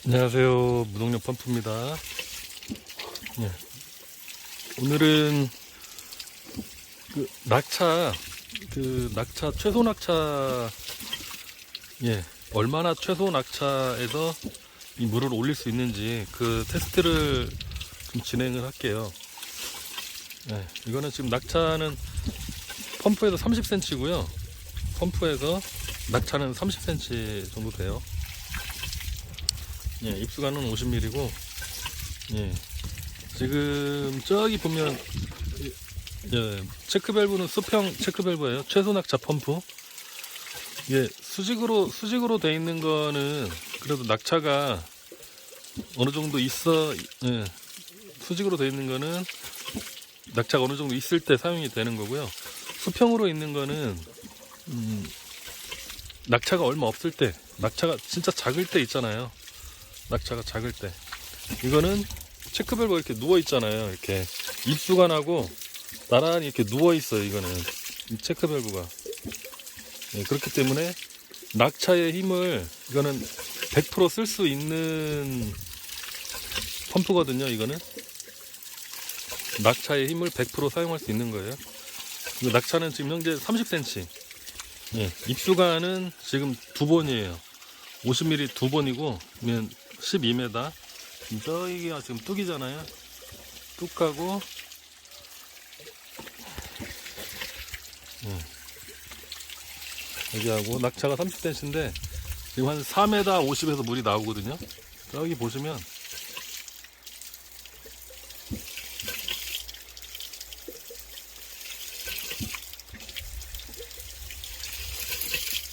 안녕하세요. 무동력 펌프입니다. 예. 오늘은 낙차, 최소 낙차, 얼마나 최소 낙차에서 이 물을 올릴 수 있는지 그 테스트를 좀 진행을 할게요. 이거는 지금 낙차는 펌프에서 30cm고요. 펌프에서 낙차는 30cm 정도 돼요. 입수관은 50mm고, 지금 저기 보면, 체크밸브는 수평 체크밸브예요. 최소 낙차 펌프. 수직으로 돼 있는 거는 그래도 낙차가 어느 정도 있어, 수직으로 돼 있는 거는 낙차가 어느 정도 있을 때 사용이 되는 거고요. 수평으로 있는 거는, 낙차가 얼마 없을 때, 낙차가 진짜 작을 때 있잖아요. 낙차가 작을 때. 이거는 체크밸브가 이렇게 누워있잖아요. 이렇게 입수관하고 나란히 이렇게 누워있어요. 이거는 이 체크밸브가. 그렇기 때문에 낙차의 힘을, 이거는 100% 쓸 수 있는 펌프거든요. 이거는 낙차의 힘을 100% 사용할 수 있는 거예요. 낙차는 지금 현재 30cm, 입수관은 지금 2번이에요 50mm 2번이고 12m. 저기가 지금 뚝이잖아요. 뚝하고, 여기하고 낙차가 30cm인데 지금 한 4m 50에서 물이 나오거든요. 여기 보시면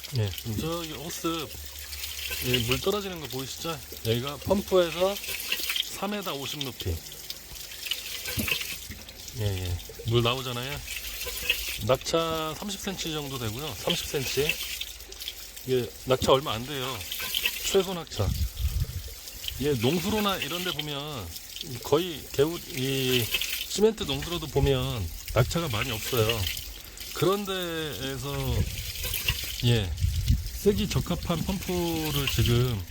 지금 저기 호스 물 떨어지는 거 보이시죠? 여기가 펌프에서 3m 50 높이. 물 나오잖아요. 낙차 30cm 정도 되고요. 30cm. 이게 낙차 얼마 안 돼요. 최소 낙차. 농수로나 이런 데 보면 거의 이 시멘트 농수로도 보면 낙차가 많이 없어요. 그런 데에서 쓰기 적합한 펌프를 지금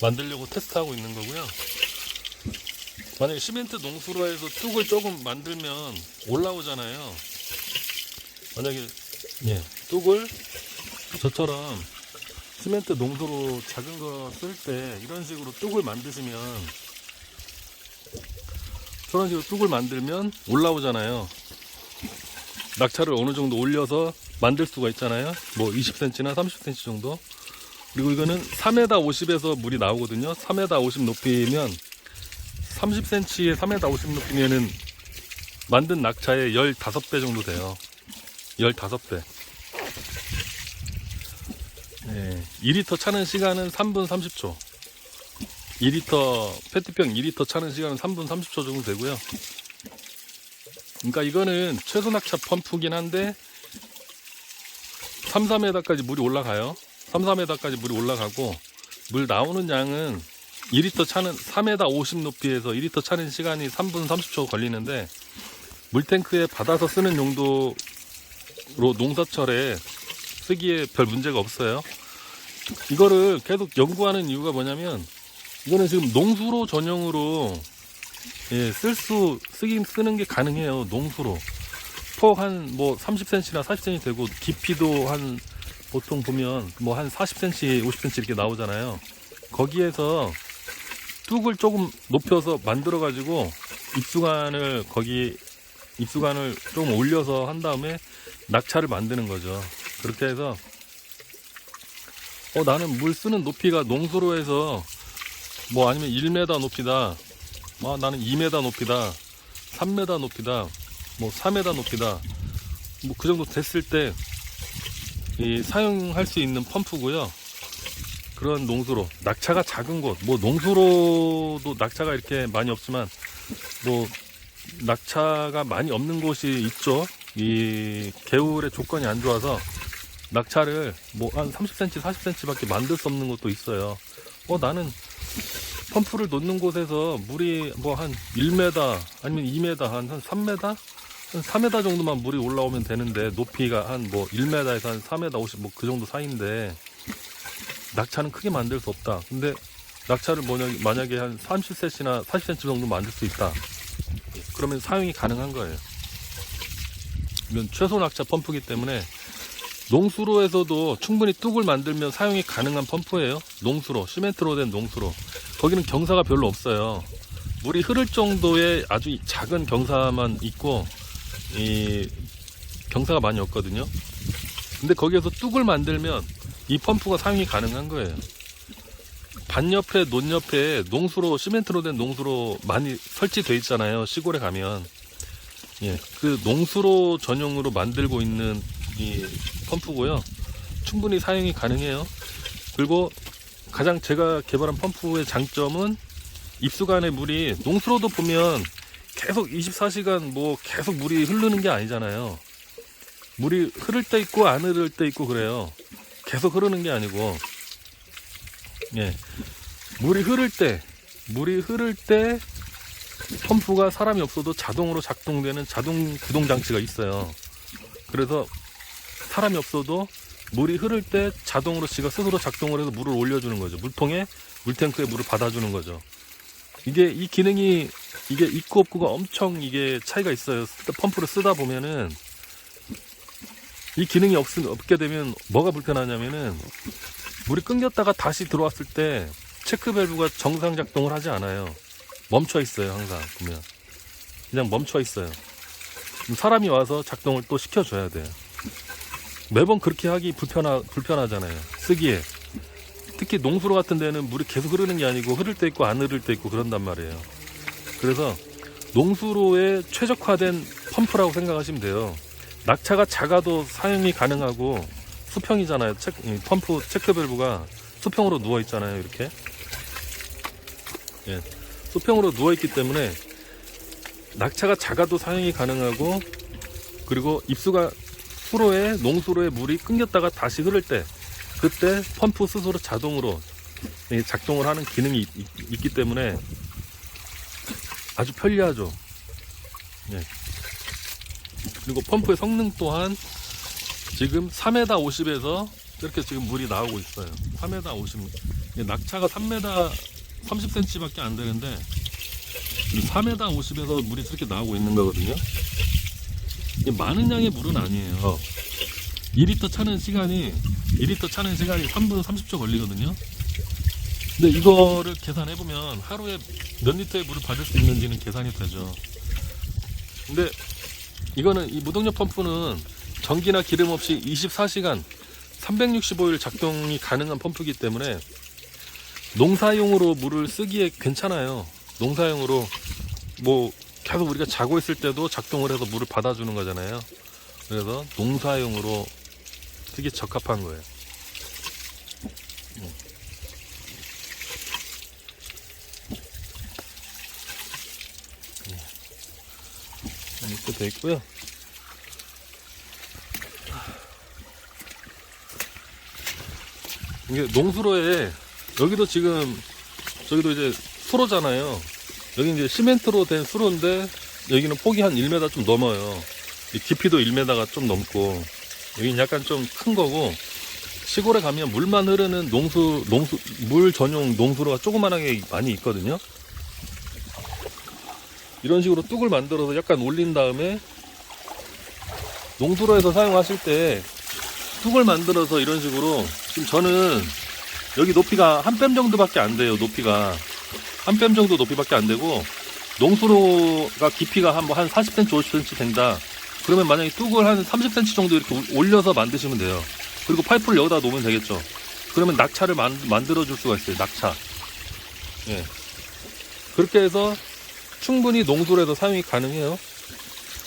만들려고 테스트하고 있는 거고요. 만약에 시멘트 농수로에서 뚝을 조금 만들면 올라오잖아요. 만약에 뚝을 저처럼 시멘트 농수로 작은 거 쓸 때 이런 식으로 뚝을 만드시면, 저런 식으로 뚝을 만들면 올라오잖아요. 낙차를 어느 정도 올려서 만들 수가 있잖아요. 뭐 20cm나 30cm 정도. 그리고 이거는 3m 50에서 물이 나오거든요. 3m 50 높이면 30cm에 3m 50 높이면은 만든 낙차의 15배 정도 돼요. 15배. 2리터 차는 시간은 3분 30초. 2리터, 페트병 2리터 차는 시간은 3분 30초 정도 되고요. 그러니까 이거는 최소 낙차 펌프긴 한데 3, 4m까지 물이 올라가요. 3, 4m까지 물이 올라가고, 물 나오는 양은 2리터 차는 3m 50 높이에서 2리터 차는 시간이 3분 30초 걸리는데, 물탱크에 받아서 쓰는 용도로 농사철에 쓰기에 별 문제가 없어요. 이거를 계속 연구하는 이유가 뭐냐면, 이거는 지금 농수로 전용으로 쓰는 게 가능해요. 농수로. 폭 한 30cm나 40cm 되고, 깊이도 보통 보면 한 40cm, 50cm 이렇게 나오잖아요. 거기에서 뚝을 조금 높여서 만들어가지고, 입수관을 조금 올려서 한 다음에 낙차를 만드는 거죠. 그렇게 해서, 나는 물 쓰는 높이가 농수로에서 아니면 1m 높이다. 나는 2m 높이다. 3m 높이다. 4m 높이다. 그 정도 됐을 때 사용할 수 있는 펌프고요. 그런 농수로, 낙차가 작은 곳, 농수로도 낙차가 이렇게 많이 없지만 낙차가 많이 없는 곳이 있죠. 이 개울의 조건이 안 좋아서 낙차를 한 30cm, 40cm 밖에 만들 수 없는 곳도 있어요. 나는 펌프를 놓는 곳에서 물이 한 1m 아니면 2m, 한 3m? 한 4m 정도만 물이 올라오면 되는데, 높이가 한 1m에서 한 4m 50 그 정도 사이인데 낙차는 크게 만들 수 없다. 근데 낙차를 만약에 한 30cm나 40cm 정도 만들 수 있다. 그러면 사용이 가능한 거예요. 이건 최소 낙차 펌프이기 때문에 농수로에서도 충분히 뚝을 만들면 사용이 가능한 펌프예요. 농수로, 시멘트로 된 농수로. 거기는 경사가 별로 없어요. 물이 흐를 정도의 아주 작은 경사만 있고 이 경사가 많이 없거든요. 근데 거기에서 뚝을 만들면 이 펌프가 사용이 가능한 거예요. 반 옆에 논 옆에 농수로, 시멘트로 된 농수로 많이 설치되어 있잖아요. 시골에 가면. 예, 그 농수로 전용으로 만들고 있는 이 펌프고요. 충분히 사용이 가능해요. 그리고 가장 제가 개발한 펌프의 장점은 입수간의 물이, 농수로도 보면 계속 24시간 뭐 계속 물이 흐르는 게 아니잖아요. 물이 흐를 때 있고 안 흐를 때 있고 그래요. 계속 흐르는 게 아니고, 예, 물이 흐를 때 펌프가 사람이 없어도 자동으로 작동되는 자동 구동 장치가 있어요. 그래서 사람이 없어도 물이 흐를 때 자동으로 지가 스스로 작동을 해서 물을 올려주는 거죠. 물통에, 물탱크에 물을 받아주는 거죠. 이 기능이, 이게 있고 없고가 엄청 이게 차이가 있어요. 펌프를 쓰다 보면은 이 기능이 없게 되면 뭐가 불편하냐면은 물이 끊겼다가 다시 들어왔을 때 체크 밸브가 정상 작동을 하지 않아요. 멈춰 있어요. 항상 보면 그냥 멈춰 있어요. 사람이 와서 작동을 또 시켜줘야 돼요. 매번 그렇게 하기 불편하잖아요. 쓰기에. 특히 농수로 같은 데는 물이 계속 흐르는 게 아니고 흐를 때 있고 안 흐를 때 있고 그런단 말이에요. 그래서 농수로에 최적화된 펌프라고 생각하시면 돼요. 낙차가 작아도 사용이 가능하고, 수평이잖아요. 펌프 체크 밸브가 수평으로 누워 있잖아요. 이렇게. 예, 수평으로 누워 있기 때문에 낙차가 작아도 사용이 가능하고, 그리고 입수가 농수로에 물이 끊겼다가 다시 흐를 때, 그때 펌프 스스로 자동으로 작동을 하는 기능이 있기 때문에 아주 편리하죠. 예. 그리고 펌프의 성능 또한 지금 3m 50에서 이렇게 지금 물이 나오고 있어요. 3m 50. 낙차가 3m 30cm 밖에 안 되는데 3m 50에서 물이 저렇게 나오고 있는 거거든요. 이게 많은 양의 물은 아니에요. 2리터 차는 시간이 3분 30초 걸리거든요. 근데 이거를 계산해보면 하루에 몇 리터의 물을 받을 수 있는지는 계산이 되죠. 근데 이거는, 이 무동력 펌프는 전기나 기름 없이 24시간 365일 작동이 가능한 펌프이기 때문에 농사용으로 물을 쓰기에 괜찮아요. 농사용으로 뭐 계속 우리가 자고 있을 때도 작동을 해서 물을 받아주는 거잖아요. 그래서 농사용으로 되게 적합한 거예요. 이렇게 돼 있고요. 이게 농수로에, 여기도 저기도 이제 수로잖아요. 여기 이제 시멘트로 된 수로인데 여기는 폭이 한 1m 좀 넘어요. 깊이도 1m가 좀 넘고, 여기는 약간 좀 큰 거고, 시골에 가면 물만 흐르는 물 전용 농수로가 조그만하게 많이 있거든요. 이런 식으로 뚝을 만들어서 약간 올린 다음에, 농수로에서 사용하실 때 뚝을 만들어서 이런 식으로, 지금 저는 여기 높이가 한 뼘 정도밖에 안 돼요. 높이가 한 뼘 정도 높이밖에 안 되고, 농수로가 깊이가 한 40cm 50cm 된다 그러면 만약에 뚝을 한 30cm 정도 이렇게 올려서 만드시면 돼요. 그리고 파이프를 여기다 놓으면 되겠죠. 그러면 낙차를 만들어 줄 수가 있어요. 낙차. 예. 그렇게 해서 충분히 농수로에서 사용이 가능해요.